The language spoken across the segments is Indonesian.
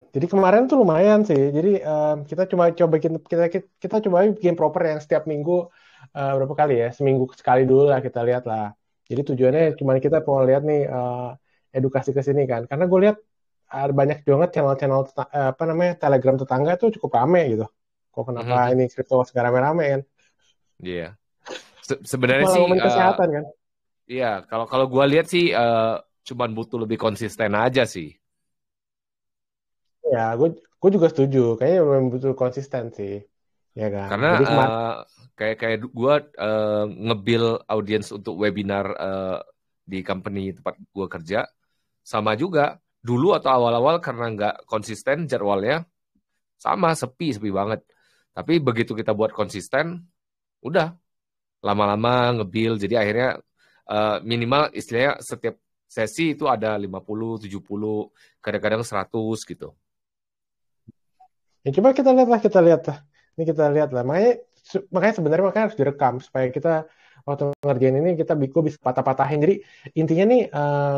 Jadi kemarin tuh lumayan sih. Jadi kita coba bikin kita coba bikin proper yang setiap minggu berapa kali ya? Seminggu sekali dulu lah kita lihat lah. Jadi tujuannya Iya. cuma kita mau lihat nih edukasi ke sini kan. Karena gue lihat ada banyak banget channel-channel apa namanya Telegram tetangga tuh cukup rame gitu. Kok kenapa Mhm. ini kripto sekarang rame-rame kan? Iya. Sebenarnya Malah sih, ngomongin kesehatan kan? iya, kalau kalau gue lihat sih, cuman butuh lebih konsisten aja sih. Ya, gue juga setuju. Kayaknya memang butuh konsisten sih, ya kan. Karena Jadi kemarin, kayak kayak gue nge-build audiens untuk webinar di company tempat gue kerja, sama juga dulu atau awal-awal karena nggak konsisten jadwalnya, sama sepi sepi banget. Tapi begitu kita buat konsisten, udah lama-lama nge-build. Jadi akhirnya minimal istilahnya setiap sesi itu ada 50, 70, kadang-kadang 100 gitu. ya coba kita lihat lah, kita lihat lah. Ini kita lihat lah. Makanya sebenarnya makanya harus direkam supaya kita waktu ngerjain ini gue bisa patah-patahin. Jadi intinya nih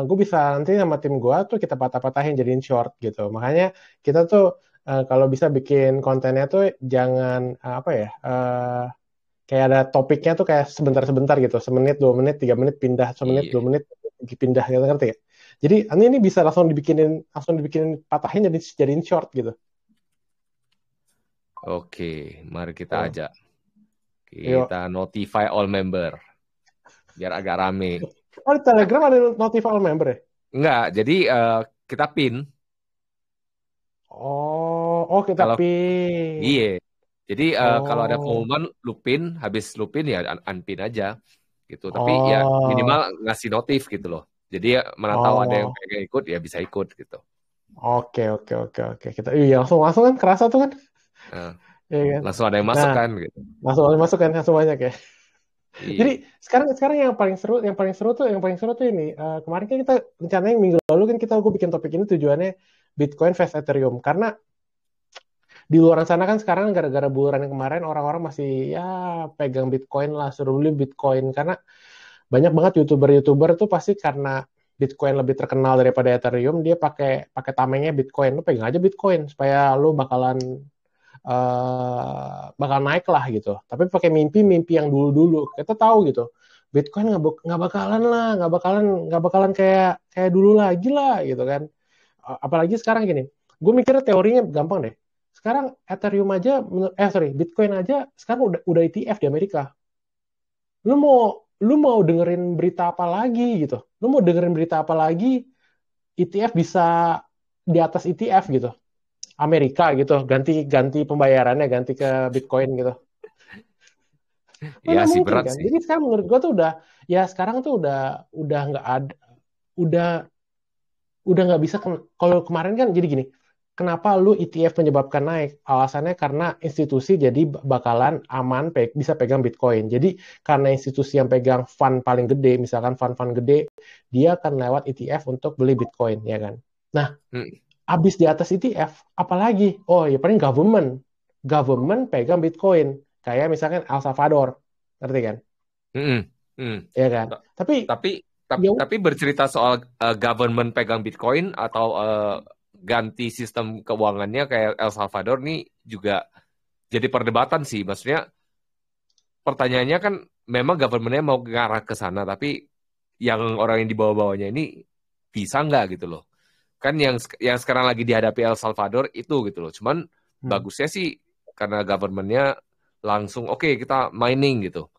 gue bisa nanti sama tim gue tuh kita patah-patahin jadiin short gitu. Makanya kita tuh kalau bisa bikin kontennya tuh jangan apa ya kayak ada topiknya tuh kayak sebentar-sebentar gitu, semenit, 2 menit, 3 menit pindah, semenit, Iya. 2 menit pindah gitu ngerti ya? Jadi ini bisa langsung dibikinin patahin jadiin short gitu. Oke, mari kita Tuh. ajak. Yuk. Kita notify all member biar agak rame. Oh, di Telegram ada notif all member ya? Enggak, jadi kita pin. Oh, kita Kalau pin. iya, jadi kalau ada Oh, pengumuman lupin, habis lupin ya unpin aja gitu. Tapi ya minimal oh, ngasih notif gitu loh. Jadi ya, mana tahu ada yang oh. pengen ikut ya bisa ikut gitu. Oke, oke, oke, oke. Iya, langsung langsung kan kerasa tuh kan? Nah, Iya kan? langsung ada yang masuk Nah, kan gitu. langsung masuk kan langsung banyak ya. Jadi Iya. sekarang sekarang yang paling seru tuh ini kemarin kan kita rencananya minggu lalu kan gue bikin topik ini tujuannya Bitcoin vs Ethereum karena di luar sana kan sekarang gara-gara buluran yang kemarin orang-orang masih ya pegang Bitcoin lah suruh beli Bitcoin karena banyak banget youtuber-youtuber tuh pasti karena Bitcoin lebih terkenal daripada Ethereum dia pakai pakai tamengnya Bitcoin lu pegang aja Bitcoin supaya lu bakal naik lah gitu. Tapi pakai mimpi-mimpi yang dulu-dulu. Kita tahu gitu. Bitcoin nggak bakalan lah, nggak bakalan kayak kayak dulu lagi lah gitu kan. Apalagi sekarang gini, gue mikirnya teorinya gampang deh. Sekarang Ethereum aja, Bitcoin aja sekarang udah ETF di Amerika. Lu mau lu mau dengerin berita apa lagi gitu? Lu mau dengerin berita apa lagi? ETF bisa di atas ETF gitu. Amerika gitu, ganti ganti pembayarannya, ganti ke Bitcoin gitu. Iya Mana sih mungkin berat kan? sih. Jadi sekarang menurut gua tuh ya sekarang tuh udah nggak ada, udah udah nggak bisa. Kalau kemarin kan jadi gini, kenapa lu ETF menyebabkan naik? Alasannya karena institusi jadi bakalan aman, bisa pegang Bitcoin. Jadi karena institusi yang pegang fund paling gede, misalkan fund-fund gede, dia akan lewat ETF untuk beli Bitcoin, ya kan? Nah, Hmm. abis di atas ETF, apalagi? Oh, ya paling government pegang Bitcoin. Kayak misalkan El Salvador, ngerti kan? Hmm. Hmm. Ya kan? Ta- Tapi Tapi ya tapi bercerita soal government pegang Bitcoin atau ganti sistem keuangannya kayak El Salvador nih juga jadi perdebatan sih. Maksudnya pertanyaannya kan memang governmentnya mau ngarah ke sana, tapi yang orang yang di bawah-bawahnya ini bisa nggak gitu loh. Kan yang sekarang lagi dihadapi El Salvador itu gitu loh. Cuman hmm, bagusnya sih karena governmentnya langsung oke kita mining gitu.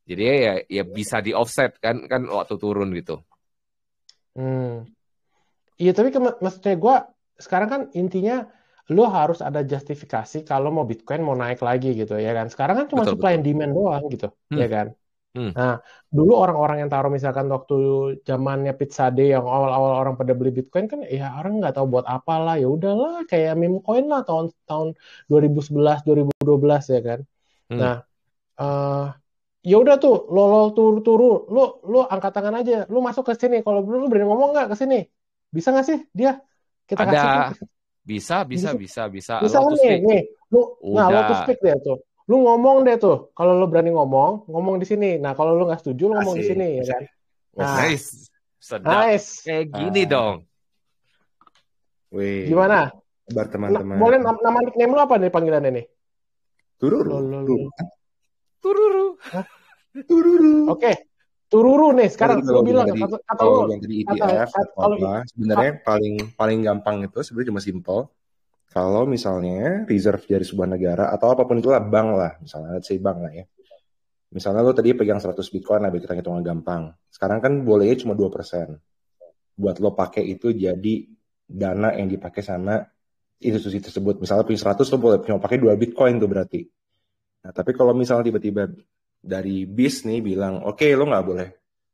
Jadi ya bisa di offset kan kan waktu turun gitu. hmm. Iya, tapi maksudnya gue sekarang kan intinya lu harus ada justifikasi kalau mau Bitcoin mau naik lagi gitu ya kan. Sekarang kan cuma Betul supply betul. and demand doang gitu, Hmm, ya kan. hmm. Nah, dulu orang-orang yang taruh misalkan waktu zamannya Pizza Day yang awal-awal orang pada beli Bitcoin kan ya orang nggak tahu buat apa lah, ya udahlah kayak meme coin lah tahun tahun 2011 2012 ya kan. Hmm. Nah, eh ya udah tuh lo turu lu lu angkat tangan aja, lu masuk ke sini kalau lu berani ngomong nggak ke sini, bisa nggak sih dia kita Ada kasih bisa bisa bisa sih, bisa bisa bisa allow kan to nih speak. nih lu. Nah, lo tuh Udah speak deh tuh, lu ngomong deh tuh kalau lu berani ngomong di sini. Nah, kalau lu nggak setuju lu ngomong di sini asik. ya kan. Nah, Nice. Sedap. nice. Kayak gini Nah, dong. Wih. gimana? Kabar teman-teman. Boleh nama nickname lu apa nih panggilannya nih? Tururu. Tururu. Tururu. Oke. Tururu nih sekarang Tadi lu bilang tadi, kata kalau lu bilang tadi ETF atau kalau apa, sebenarnya paling gampang itu sebenarnya cuma simple. Kalau misalnya reserve dari sebuah negara atau apapun itulah, bank lah, misalnya let's say bank lah ya. Misalnya lo tadi pegang 100 Bitcoin lah, biar kita hitungnya gampang. Sekarang kan bolehnya cuma 2%. Buat lo pakai itu jadi dana yang dipakai sama institusi tersebut. Misalnya punya 100, lo boleh cuma pakai 2 Bitcoin tuh berarti. Nah, tapi kalau misalnya tiba-tiba dari BIS nih bilang, oke, lo nggak boleh.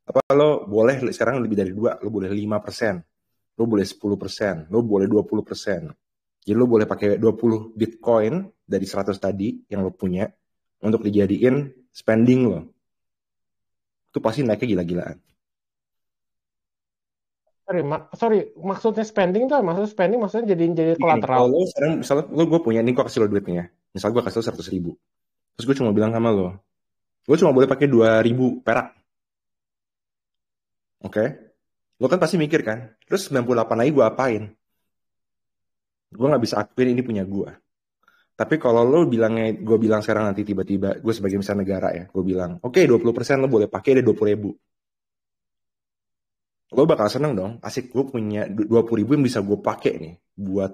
Apa lo boleh sekarang lebih dari 2, lo boleh 5%, lo boleh 10%, lo boleh 20%. Jadi lo boleh pakai 20 Bitcoin dari 100 tadi yang lo punya untuk dijadiin spending lo. Itu pasti naiknya gila-gilaan. sorry, maksudnya spending tuh, maksudnya jadi Gini, kalau kolateral. lo sekarang, misalnya gue punya, nih gue kasih lo duitnya ya. Misalnya gue kasih lo 100.000. Terus gue cuma bilang sama lo cuma boleh pakai 2.000 perak. Oke? Lo kan pasti mikir kan, terus 98 lagi gue apain? Gue nggak bisa akuin ini punya gue. Tapi kalau lo bilangnya, gue bilang sekarang nanti tiba-tiba, gue sebagai misalnya negara ya, gue bilang, oke 20% lo boleh pakai deh 20.000. Lo bakal seneng dong, asik gue punya 20.000 yang bisa gue pakai nih, buat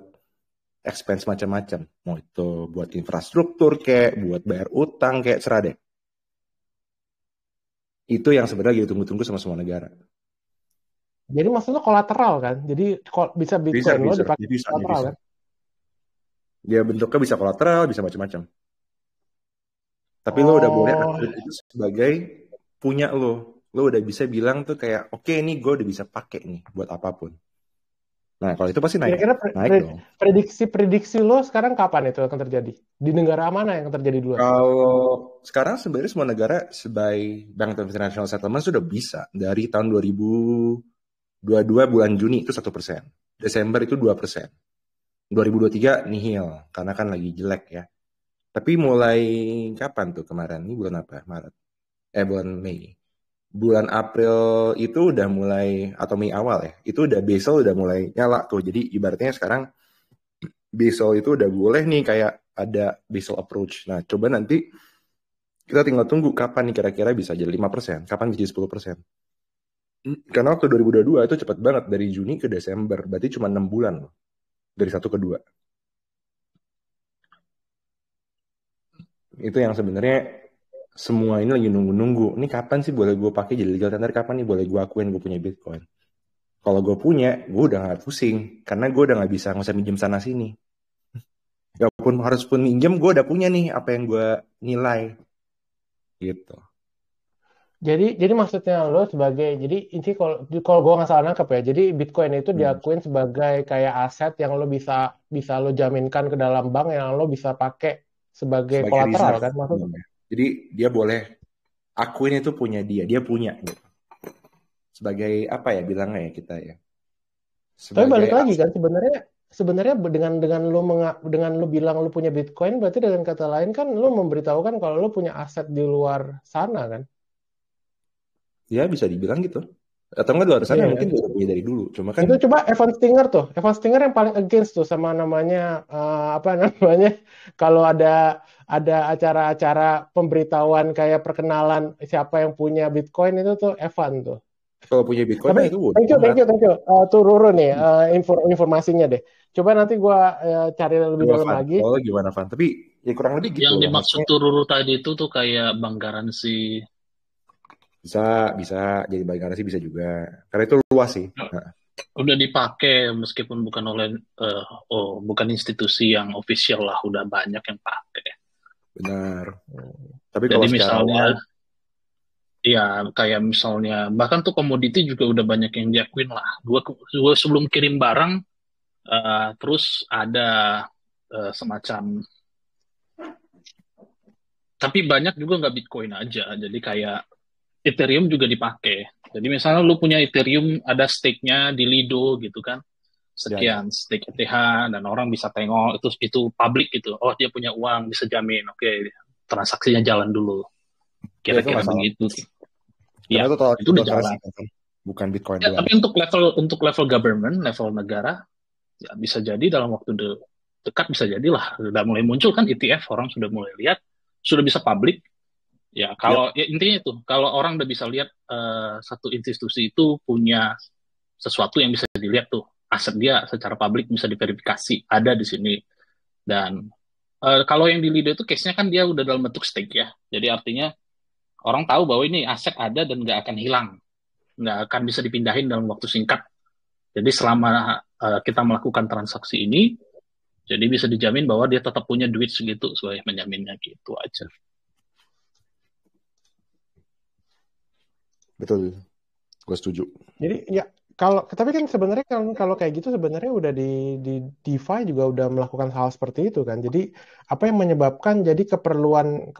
expense macam-macam. Mau itu buat infrastruktur kayak, buat bayar utang kayak, serah deh. Itu yang sebenarnya ditunggu-tunggu sama semua negara. Jadi maksudnya kolateral kan? Jadi bisa Bitcoin lo dipakai kolateral bisa. kan? Dia bentuknya bisa kolateral, bisa macam-macam. Tapi lo udah boleh aktif itu sebagai punya lo. Lo udah bisa bilang tuh kayak, oke nih gue udah bisa pakai nih buat apapun. Nah kalau itu pasti naik, Kira-kira naik dong. prediksi lo sekarang kapan itu akan terjadi? Di negara mana yang akan terjadi duluan? Kalau sekarang sebenarnya semua negara sebagai Bank International Settlement sudah bisa dari tahun 2022 bulan Juni itu 1%, Desember itu 2%, 2023 nihil karena kan lagi jelek ya. Tapi mulai kapan tuh kemarin? Ini bulan apa? Maret. Bulan Mei. Bulan April itu udah mulai, atau Mei awal ya, itu udah Basel udah mulai nyala tuh. Jadi ibaratnya sekarang Basel itu udah boleh nih kayak ada Basel approach. Nah, coba nanti kita tinggal tunggu kapan nih kira-kira bisa jadi 5%, kapan jadi 10%. Karena waktu 2022 itu cepat banget dari Juni ke Desember, berarti cuma 6 bulan loh. Dari 1 ke 2. Itu yang sebenarnya semua ini lagi nunggu-nunggu. Ini kapan sih boleh gue pakai jadi legal tender? Kapan nih boleh gue akuin gue punya Bitcoin? Kalau gue punya, gue udah gak pusing. Karena gue udah gak bisa nggak usah minjem sana sini. Gak pun harus pun minjem, gue udah punya nih apa yang gue nilai. Gitu. Jadi maksudnya lo jadi inti kalau gue nggak salah nangkep ya, jadi Bitcoin itu diakuin sebagai kayak aset yang lo bisa lo jaminkan ke dalam bank yang lo bisa pakai sebagai kolateral kan maksudnya. Jadi dia boleh akuin itu punya dia punya gitu. Sebagai apa ya bilangnya ya kita ya. Tapi balik lagi kan sebenarnya dengan lo bilang lo punya Bitcoin berarti dengan kata lain kan lo memberitahukan kalau lo punya aset di luar sana kan. Ya bisa dibilang gitu. Atau enggak di luar sana mungkin udah punya dari dulu. Cuma kan itu coba Evan Stinger yang paling against tuh sama namanya apa namanya kalau ada acara-acara pemberitahuan kayak perkenalan siapa yang punya Bitcoin itu tuh Evan tuh. kalau punya Bitcoin Tapi itu thank you. Tuh Ruru nih informasinya deh. Coba nanti gua cari lebih dalam lagi. Oh gimana Van? Tapi ya kurang lebih gitu. Yang dimaksud Tururu tadi itu tuh kayak bank garansi. Bisa jadi bank garansi bisa juga. Karena itu luas sih. Udah dipakai meskipun bukan oleh bukan institusi yang official lah, udah banyak yang pakai. Benar. Tapi jadi kalau misalnya ya kayak misalnya bahkan tuh komoditi juga udah banyak yang diakuin lah. Gua sebelum kirim barang terus ada semacam, tapi banyak juga nggak Bitcoin aja. Jadi kayak Ethereum juga dipakai. Jadi misalnya lu punya Ethereum, ada stake-nya di Lido gitu kan, sekian stake ETH, dan orang bisa tengok itu publik gitu. Oh dia punya uang, bisa jamin. Oke, transaksinya jalan dulu. Kira-kira begitu. Ya, itu udah jalan. Bukan Bitcoin ya, doang. Tapi untuk level government, level negara, Ya, bisa jadi dalam waktu dekat bisa jadilah udah mulai muncul kan ETF, orang sudah mulai lihat, sudah bisa publik. Ya Yap, kalau ya intinya itu, kalau orang udah bisa lihat satu institusi itu punya sesuatu yang bisa dilihat tuh, aset dia secara publik bisa diverifikasi ada di sini. Dan kalau yang di Lido itu case-nya kan dia udah dalam bentuk stake ya. Jadi artinya orang tahu bahwa ini aset ada dan nggak akan hilang, nggak akan bisa dipindahin dalam waktu singkat. Jadi selama kita melakukan transaksi ini, jadi bisa dijamin bahwa dia tetap punya duit segitu sebagai menjaminnya gitu aja. betul. Gue setuju. Jadi ya tapi kan sebenarnya kalau kayak gitu sebenarnya udah di DeFi juga udah melakukan hal seperti itu kan. Jadi apa yang menyebabkan jadi keperluan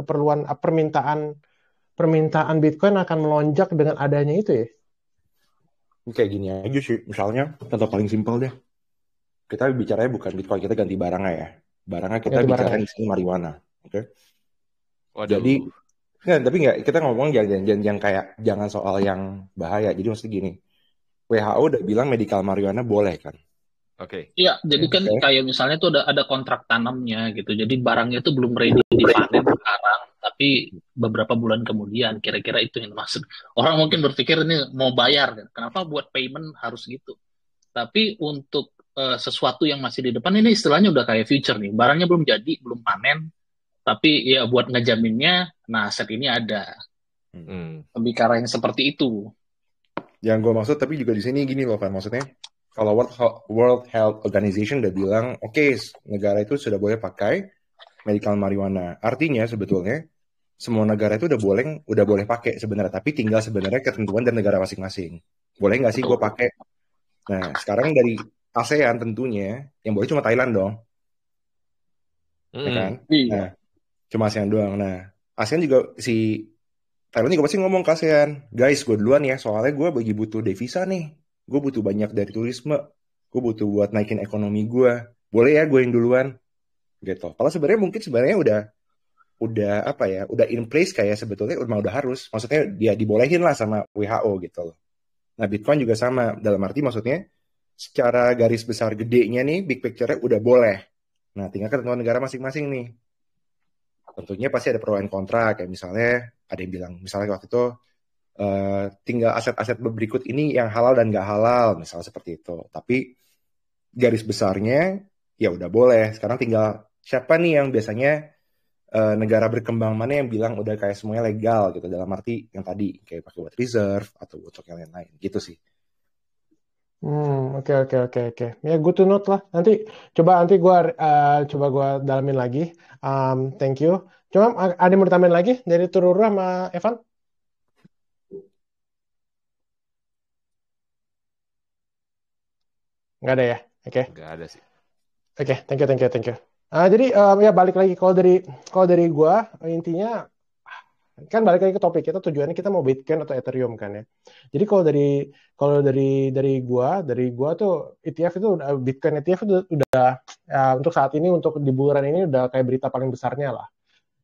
permintaan Bitcoin akan melonjak dengan adanya itu ya? Kayak gini aja sih. Misalnya, contoh paling simpel deh. Kita bicaranya bukan Bitcoin, kita ganti barangnya ya. Barangnya kita Ganti bicara barangnya. di sini marijuana. Oke. Waduh. Jadi, tapi nggak, kita ngomong yang kayak jangan soal yang bahaya. Jadi maksudnya gini, WHO udah bilang medical marijuana boleh kan? Oke. Iya, jadi kan Oke. kayak misalnya tuh ada kontrak tanamnya gitu. Jadi barangnya tuh belum ready dipanen sekarang, tapi beberapa bulan kemudian kira-kira itu yang dimaksud. Orang mungkin berpikir ini mau bayar kan. Kenapa buat payment harus gitu? Tapi untuk sesuatu yang masih di depan ini istilahnya udah kayak future nih. Barangnya belum jadi, belum panen, tapi ya buat ngejaminnya, nah aset ini ada. Lebih ke arah yang seperti itu. Yang gue maksud tapi juga di sini gini loh kan, maksudnya kalau World Health Organization udah bilang oke, negara itu sudah boleh pakai medical marijuana. Artinya sebetulnya semua negara itu udah boleh pakai sebenarnya, tapi tinggal sebenarnya ketentuan dari negara masing-masing. Boleh nggak sih gue pakai? Nah sekarang dari ASEAN tentunya yang boleh cuma Thailand dong, ya kan? Iya. Nah cuma ASEAN doang. Nah ASEAN juga Thailand juga pasti ngomong ke ASEAN, guys gue duluan ya, soalnya gue bagi butuh devisa nih, gue butuh banyak dari turisme, gue butuh buat naikin ekonomi gue, boleh ya gue yang duluan, gitu. Kalau sebenarnya udah apa ya, udah in place kayak sebetulnya udah harus, maksudnya dia dibolehin lah sama WHO gitu loh. Nah Bitcoin juga sama, dalam arti maksudnya secara garis besar gedenya nih, big picture-nya udah boleh. Nah tinggal ketentuan negara masing-masing nih. Tentunya pasti ada pro and kontra, kayak misalnya ada yang bilang, misalnya waktu itu tinggal aset-aset berikut ini yang halal dan nggak halal, misalnya seperti itu. Tapi garis besarnya ya udah boleh. Sekarang tinggal siapa nih yang biasanya negara berkembang mana yang bilang udah kayak semuanya legal gitu, dalam arti yang tadi kayak pakai buat reserve atau untuk yang lain-lain gitu sih. Oke. Ya, good to note lah. Nanti gua dalamin lagi. Thank you. Cuma ada yang mau ditambahin lagi dari Tururu sama Evan? Nggak ada ya? Oke. Nggak ada sih. Oke, thank you. Jadi ya balik lagi kalau dari gua intinya kan balik lagi ke topik kita, tujuannya kita mau Bitcoin atau Ethereum kan ya. Jadi dari gua tuh ETF itu Bitcoin ETF itu udah ya, untuk saat ini untuk di bulan ini udah kayak berita paling besarnya lah.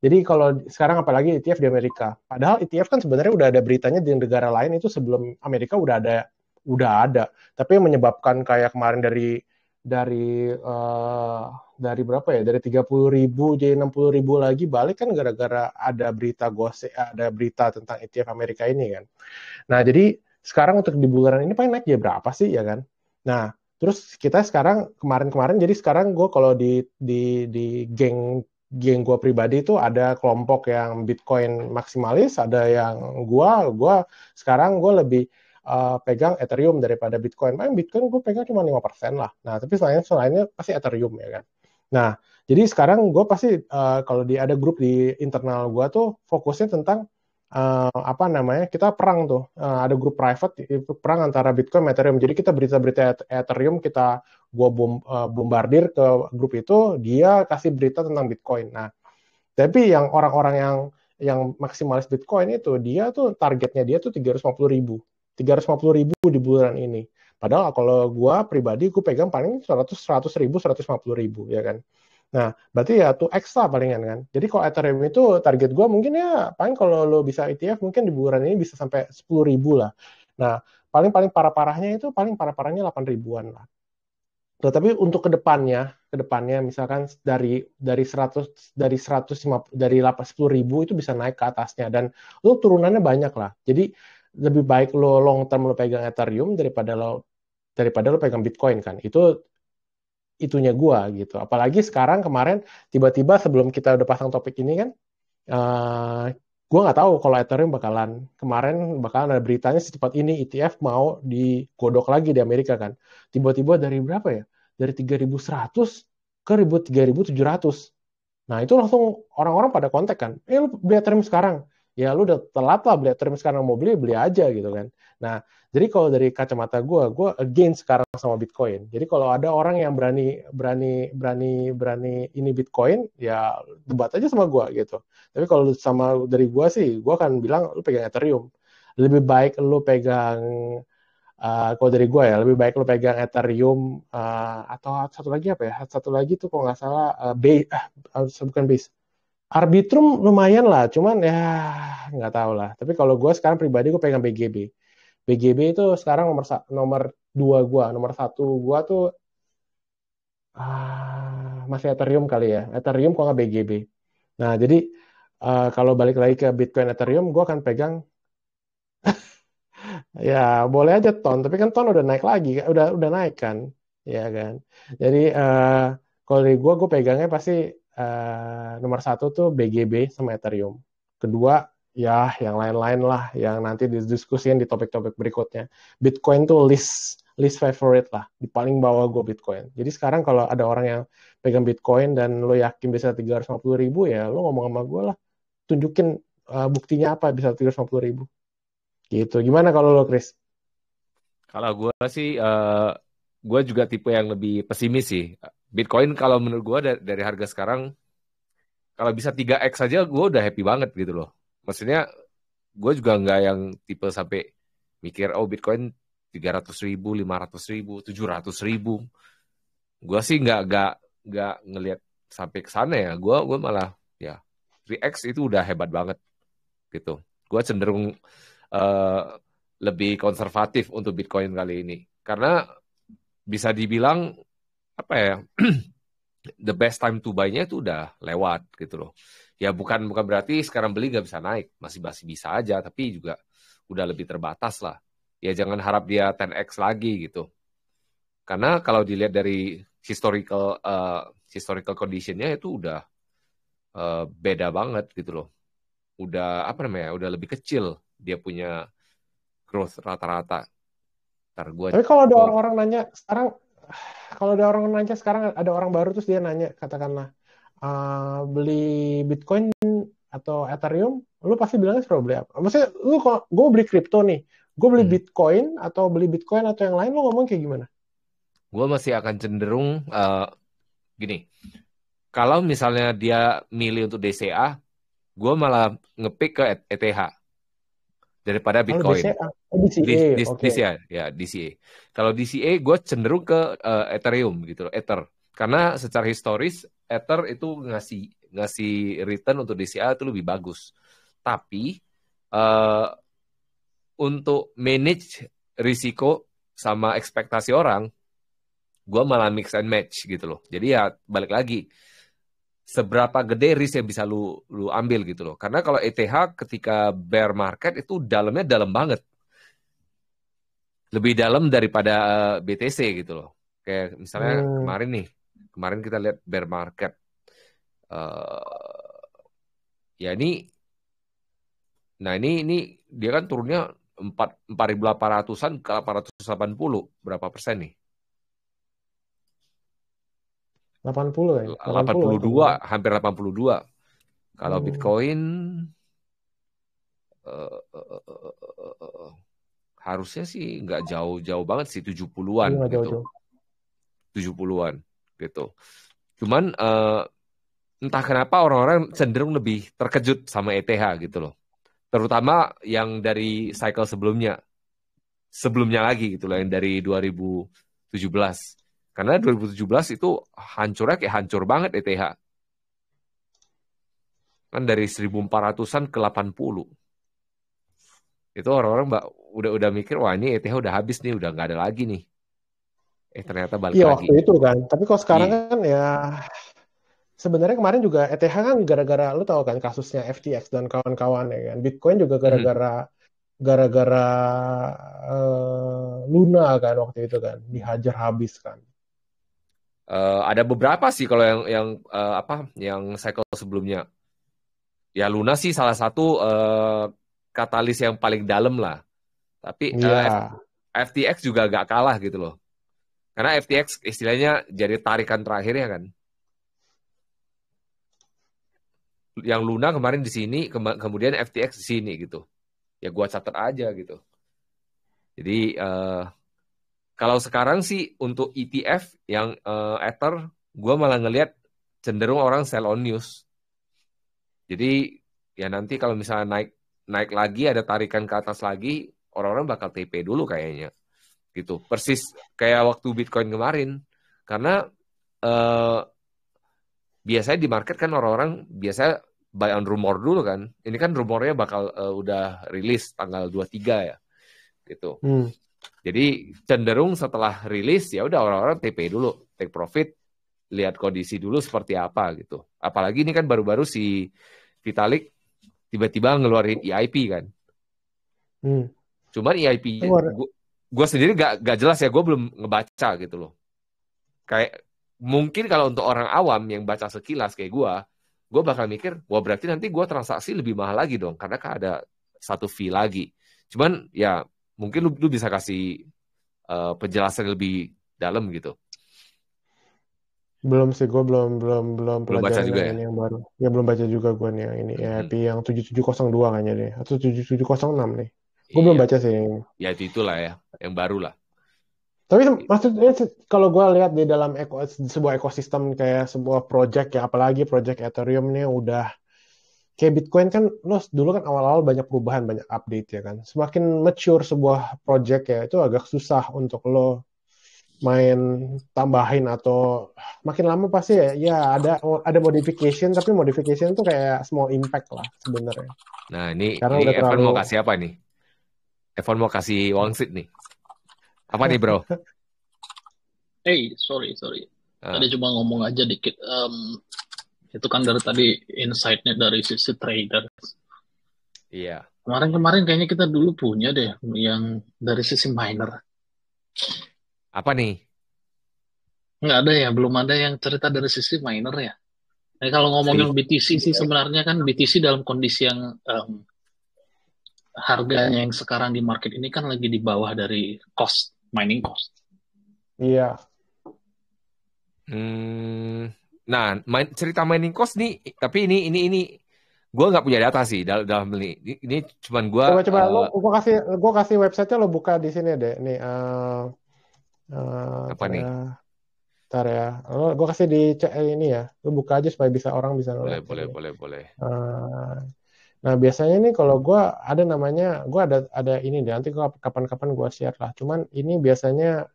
Jadi kalau sekarang apalagi ETF di Amerika. Padahal ETF kan sebenarnya udah ada beritanya di negara lain itu sebelum Amerika udah ada. Tapi yang menyebabkan kayak kemarin dari berapa ya? Dari 30.000 jadi 60.000 lagi balik kan gara-gara ada berita tentang ETF Amerika ini kan. Nah, jadi sekarang untuk di bulan ini paling naik ya berapa sih ya kan? Nah, terus kita sekarang kemarin jadi sekarang gue kalau di geng gue pribadi itu ada kelompok yang Bitcoin maksimalis, ada yang gue sekarang gue lebih pegang Ethereum daripada Bitcoin. Paling Bitcoin gue pegang cuma 5% lah. Nah, tapi selainnya pasti Ethereum ya kan. Nah, jadi sekarang gue pasti kalau ada grup di internal gue tuh fokusnya tentang kita perang tuh, ada grup private perang antara Bitcoin dan Ethereum. Jadi kita berita-berita Ethereum gua bombardir ke grup itu, dia kasih berita tentang Bitcoin. Nah, tapi yang orang-orang yang maksimalis Bitcoin itu dia tuh targetnya dia tuh 350.000 di bulan ini. Padahal kalau gua pribadi gue pegang paling 100.000 150.000 ya kan. Nah, berarti ya 2x lah palingan kan. Jadi kalau Ethereum itu target gue mungkin ya paling kalau lo bisa ETF mungkin di bulan ini bisa sampai 10.000 lah. Nah, paling parah-parahnya itu paling parah-parahnya 8 ribuan lah. Tetapi untuk kedepannya misalkan dari 100 dari 10.000 itu bisa naik ke atasnya dan lo turunannya banyak lah. Jadi lebih baik lo long term lo pegang Ethereum daripada lo pegang Bitcoin kan. Itunya gua gitu. Apalagi sekarang kemarin tiba-tiba sebelum kita udah pasang topik ini kan, gue nggak tahu kalau Ethereum kemarin bakalan ada beritanya secepat ini ETF mau digodok lagi di Amerika kan. Tiba-tiba dari berapa ya? Dari 3.100 ke 3.700. Nah itu langsung orang-orang pada kontak kan. Lu beli Ethereum sekarang. Ya lu udah telat lah beli Ethereum sekarang, mau beli aja gitu kan. Nah jadi kalau dari kacamata gue against sekarang sama Bitcoin. Jadi kalau ada orang yang berani ini Bitcoin, ya debat aja sama gue gitu. Tapi kalau sama dari gue sih, gue akan bilang lu pegang Ethereum. Lebih baik lu pegang, kalau dari gue ya, lebih baik lu pegang Ethereum, atau satu lagi apa ya? Satu lagi tuh kalau nggak salah, bukan Base. Arbitrum lumayan lah, cuman ya nggak tahu lah. Tapi kalau gue sekarang pribadi gue pegang BGB. BGB itu sekarang nomor 2 gue, nomor 1 gue tuh masih Ethereum kali ya. Ethereum kalau nggak BGB. Nah jadi kalau balik lagi ke Bitcoin Ethereum, gue akan pegang ya boleh aja ton, tapi kan ton udah naik lagi, udah naik kan, ya kan. Jadi kalau dari gue pegangnya pasti nomor 1 tuh BGB sama Ethereum. Kedua ya yang lain-lain lah, yang nanti didiskusiin di topik-topik berikutnya. Bitcoin tuh list favorite lah, di paling bawah gue Bitcoin. Jadi sekarang kalau ada orang yang pegang Bitcoin dan lo yakin bisa 350.000, ya lo ngomong sama gue lah, tunjukin buktinya apa bisa 350.000. Gitu. Gimana kalau lo, Chris? Kalau gue sih, gue juga tipe yang lebih pesimis sih. Bitcoin kalau menurut gue dari harga sekarang, kalau bisa 3x aja gue udah happy banget gitu loh. Maksudnya gue juga nggak yang tipe sampai mikir, oh Bitcoin 300.000, 500.000, 700.000. Gue sih nggak ngelihat sampai ke sana ya. Gue malah ya 3x itu udah hebat banget gitu. Gue cenderung lebih konservatif untuk Bitcoin kali ini. Karena bisa dibilang apa ya, the best time to buy-nya itu udah lewat gitu loh. Ya bukan berarti sekarang beli nggak bisa naik, masih bisa aja, tapi juga udah lebih terbatas lah. Ya jangan harap dia 10x lagi gitu. Karena kalau dilihat dari historical condition-nya itu udah beda banget gitu loh. Udah apa namanya? Udah lebih kecil dia punya growth rata-rata. Tapi kalau ada orang-orang nanya sekarang, ada orang baru terus dia nanya, katakanlah beli Bitcoin atau Ethereum, lu pasti bilangnya suruh beli apa? Maksudnya lu kalau gue beli kripto nih, gue beli Bitcoin atau yang lain, lu ngomong kayak gimana? Gue masih akan cenderung gini. Kalau misalnya dia milih untuk DCA, gue malah ngepick ke ETH daripada Bitcoin. DCA, ya DCA. Kalau DCA, gue cenderung ke Ethereum gitu loh, Ether. Karena secara historis Ether itu ngasih return untuk DCA itu lebih bagus. Tapi untuk manage risiko sama ekspektasi orang, gue malah mix and match gitu loh. Jadi ya balik lagi, seberapa gede risk yang bisa lu ambil gitu loh. Karena kalau ETH ketika bear market itu dalamnya dalam banget. Lebih dalam daripada BTC gitu loh. Kayak misalnya kemarin kita lihat bear market. Ya ini dia kan turunnya 4.800-an ke 880. Berapa persen nih? 80 ya? 82, hampir 82. Kalau Bitcoin harusnya sih nggak jauh-jauh banget sih, 70-an gitu. 70-an gitu. Cuman entah kenapa orang-orang cenderung lebih terkejut sama ETH gitu loh. Terutama yang dari cycle sebelumnya lagi gitu loh, yang dari 2017. Karena 2017 itu hancurnya kayak hancur banget ETH. Kan dari 1.400-an ke 80. Itu orang-orang udah mikir, wah ini ETH udah habis nih, udah nggak ada lagi nih. Ternyata balik Iya lagi. waktu itu kan. Tapi kalau sekarang Iya. kan ya sebenarnya kemarin juga ETH kan gara-gara lu tahu kan kasusnya FTX dan kawan-kawan ya kan. Bitcoin juga gara-gara Luna kan waktu itu kan dihajar habis kan. Ada beberapa sih kalau yang cycle sebelumnya. Ya Luna sih salah satu katalis yang paling dalam lah. Tapi Iya. FTX juga gak kalah gitu loh. Karena FTX istilahnya jadi tarikan terakhirnya kan. Yang Luna kemarin di sini, kemudian FTX di sini gitu. Ya gua catat aja gitu. Jadi kalau sekarang sih untuk ETF yang Ether, gua malah ngelihat cenderung orang sell on news. Jadi ya nanti kalau misalnya naik lagi, ada tarikan ke atas lagi, orang-orang bakal TP dulu kayaknya. Gitu. Persis kayak waktu Bitcoin kemarin. Karena biasanya di market kan orang-orang biasanya buy on rumor dulu kan. Ini kan rumornya bakal udah rilis tanggal 23 ya. Gitu. Jadi cenderung setelah rilis ya udah orang-orang TP dulu, take profit, lihat kondisi dulu seperti apa gitu. Apalagi ini kan baru-baru si Vitalik tiba-tiba ngeluarin EIP kan. Cuman EIP gue sendiri gak jelas ya, gue belum ngebaca gitu loh. Kayak mungkin kalau untuk orang awam yang baca sekilas kayak gue bakal mikir, wah berarti nanti gue transaksi lebih mahal lagi dong, karena kan ada satu fee lagi. Cuman ya mungkin lu bisa kasih penjelasan lebih dalam gitu. Belum sih, gue belum baca pelajaran juga yang ya? ini yang baru. Ya belum baca juga gue nih yang ini EIP yang 7702 kayaknya deh, atau 7706 nih. Gue belum baca sih yang ini. Ya itulah ya, yang baru lah. Tapi maksudnya kalau gue lihat di dalam sebuah ekosistem kayak sebuah project ya, apalagi project Ethereum ini udah kayak Bitcoin kan, lo dulu kan awal-awal banyak perubahan, banyak update ya kan. Semakin mature sebuah project ya, itu agak susah untuk lo main tambahin atau makin lama pasti ya ada modification, tapi modification itu kayak small impact lah sebenarnya. Nah ini Karena udah Evan terlalu... mau kasih apa nih? Evan mau kasih wangsit nih. Apa nih bro? Sorry. Tadi cuma ngomong aja dikit. Itu kan dari tadi insight-nya dari sisi trader. Iya. Kemarin kayaknya kita dulu punya deh yang dari sisi miner. Apa nih? Nggak ada ya, belum ada yang cerita dari sisi miner ya. Nah, kalau ngomongin BTC sih sebenarnya kan BTC dalam kondisi yang harganya yang sekarang di market ini kan lagi di bawah dari mining cost. Iya. Nah, cerita mining cost nih, tapi ini gue nggak punya data sih dalam ini cuman gue coba gue kasih websitenya, lo buka di sini deh nih. Apa nih? Ntar ya, gue kasih di ini ya, lo buka aja supaya orang bisa ngeliat. Boleh. Nah biasanya nih kalau gue ada namanya, gue ada ini deh, nanti kapan-kapan gue share lah. Cuman ini biasanya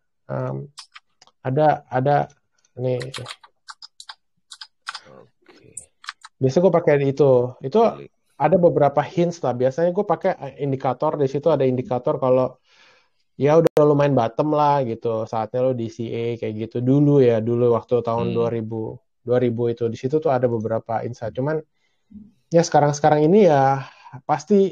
ada nih. Biasanya gue pakai itu ada beberapa hints lah. Biasanya gue pakai indikator, di situ ada indikator kalau ya udah lumayan bottom lah gitu, saatnya lo DCA kayak gitu dulu waktu tahun 2000 itu. Di situ tuh ada beberapa insight. Cuman ya sekarang ini ya pasti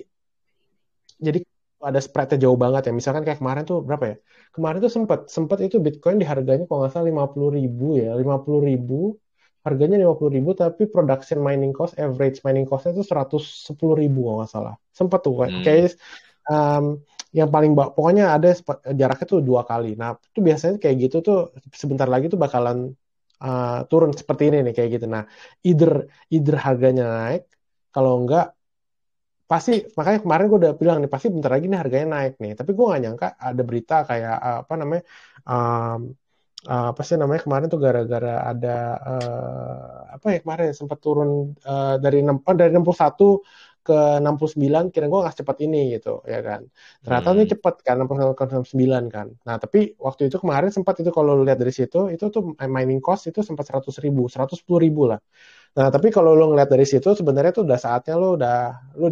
jadi ada spreadnya jauh banget ya. Misalkan kayak kemarin tuh berapa ya? Kemarin tuh sempat itu Bitcoin di harganya kalau nggak salah 50.000 ya, 50.000. Harganya 50.000, tapi production mining cost, average mining costnya itu 110.000 kalau nggak salah. Sempat tuh kayak yang paling pokoknya ada jaraknya tuh 2 kali. Nah itu biasanya kayak gitu tuh sebentar lagi tuh bakalan turun seperti ini nih kayak gitu. Nah either harganya naik, kalau enggak pasti, makanya kemarin gue udah bilang nih pasti bentar lagi nih harganya naik nih. Tapi gue nggak nyangka ada berita kayak apa sih namanya kemarin tuh gara-gara ada apa ya kemarin sempat turun dari 61 ke 69, kira gue nggak secepat ini gitu ya kan. Ternyata ini cepat kan, 61 ke 69 kan. Nah tapi waktu itu kemarin sempat itu kalau lihat dari situ itu tuh mining cost itu sempat 110.000 lah. Nah tapi kalau lo ngeliat dari situ sebenarnya tuh udah saatnya lo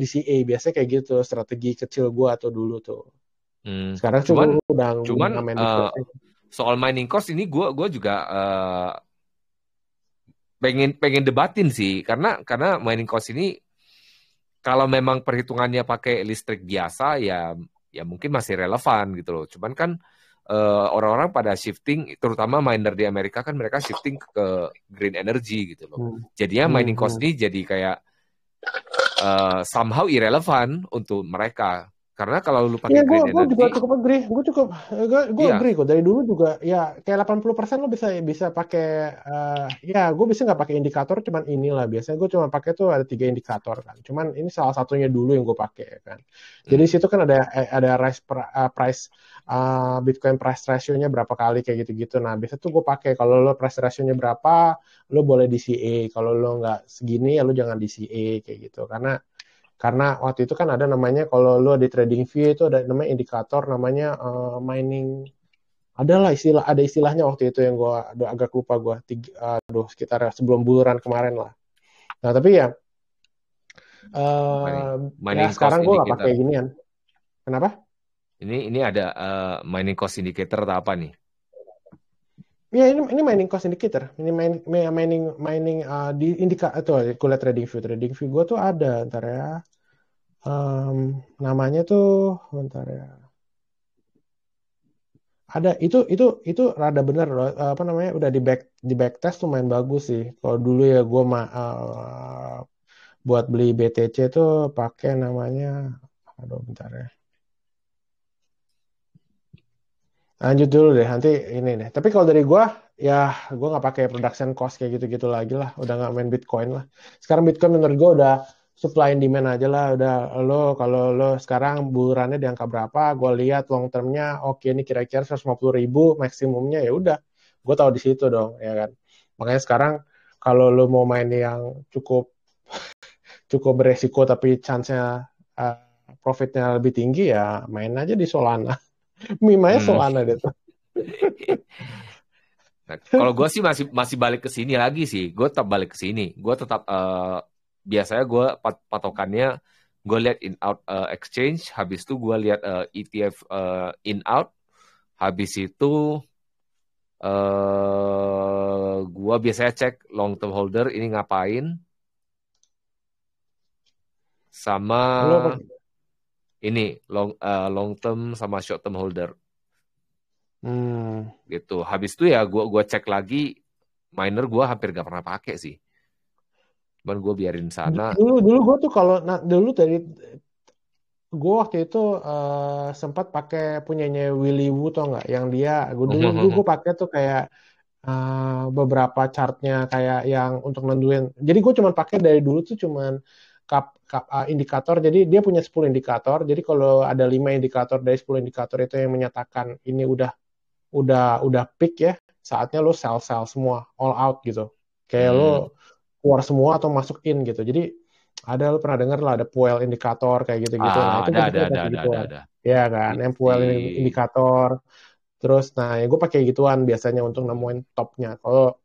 di CA, biasanya kayak gitu strategi kecil gue atau dulu tuh. Sekarang cuman main soal mining cost ini gue juga pengen debatin sih, karena mining cost ini kalau memang perhitungannya pakai listrik biasa ya mungkin masih relevan gitu loh. Cuman kan orang-orang pada shifting, terutama miner di Amerika kan mereka shifting ke green energy gitu loh. Jadinya mining cost ini jadi kayak somehow irrelevant untuk mereka. Karena kalau lu pakai green energy, gue juga cukup agree. Gue agree kok. Dari dulu juga ya kayak 80% lo bisa pakai ya gue bisa nggak pakai indikator, cuman inilah biasanya gue cuma pakai tuh ada 3 indikator kan. Cuman ini salah satunya dulu yang gue pakai kan. Jadi situ kan ada price Bitcoin price ratio-nya berapa kali kayak gitu-gitu. Nah, biasa tuh gue pakai kalau lo price ratio-nya berapa, lo boleh DCA. Kalau lo nggak segini ya lo jangan DCA kayak gitu. Karena waktu itu kan ada namanya, kalau lo di TradingView itu ada namanya indikator namanya mining, ada istilahnya waktu itu yang gue agak lupa gue, sekitar sebelum bulan kemarin lah. Nah tapi ya mining sekarang cost gue nggak indicator. pakai ginian. Kenapa? Ini ada mining cost indicator atau apa nih? Ya ini mining cost indicator. Ini mining di indikator atau kuliah TradingView gue tuh ada, ntar ya. Namanya tuh bentar ya. Ada itu rada bener loh, apa namanya, udah di backtest lumayan bagus sih. Kalau dulu ya gue buat beli BTC tuh pakai namanya, aduh bentar ya. Lanjut dulu deh, nanti ini deh. Tapi kalau dari gue nggak pakai production cost kayak gitu-gitu lagi lah. Udah nggak main Bitcoin lah. Sekarang Bitcoin menurut gue udah supply and demand aja lah. Udah kalau lo sekarang bulannya di angka berapa, gue lihat long termnya, oke ini kira-kira 150.000 maksimumnya, ya udah. Gue tahu di situ dong, ya kan. Makanya sekarang kalau lo mau main yang cukup beresiko tapi chance-nya profitnya lebih tinggi, ya main aja di Solana. Mimanya Solana deh tuh. Nah, kalau gue sih masih balik ke sini lagi sih. Gue tetap balik ke sini. Gue tetap biasanya gue patokannya gue lihat in out exchange. Habis itu gue lihat ETF in out. Habis itu gue biasanya cek long term holder ini ngapain. Sama ini long term sama short term holder. Gitu. Habis itu ya gue cek lagi, miner gue hampir gak pernah pakai sih. Cuman gue biarin sana. Dulu gue tuh gue waktu itu sempat pakai punyanya Willy Woo, tau nggak? Yang dia dulu gue pakai tuh kayak beberapa chartnya kayak yang untuk nentuin. Jadi gue cuma pakai dari dulu tuh cuman indikator. Jadi dia punya 10 indikator. Jadi kalau ada 5 indikator dari 10 indikator itu yang menyatakan ini udah peak ya, saatnya lo sell semua, all out gitu. Kayak lo keluar semua atau masuk in gitu. Jadi lo pernah dengar lah ada Puel indikator kayak gitu-gitu. Nah itu gue pakai gituan. Ya kan, yang Puel indikator. Terus nah ya gue pakai gituan biasanya untuk nemuin topnya. Kalau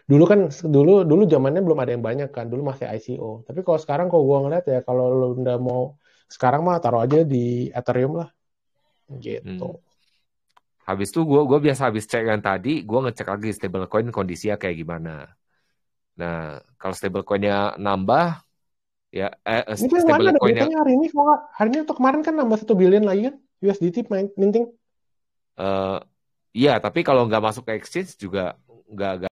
dulu zamannya belum ada yang banyak kan, dulu masih ICO. Tapi kalau sekarang kalau gue ngeliat ya, kalau lo udah mau sekarang mah taruh aja di Ethereum lah gitu. Habis itu gue biasa habis cek yang tadi, gue ngecek lagi stablecoin kondisinya kayak gimana. Nah, kalau stablecoinnya nambah, ya itu yang mana ada beritanya hari ini atau kemarin kan nambah 1 billion lagi kan USDT minting. Iya, tapi kalau nggak masuk ke exchange juga nggak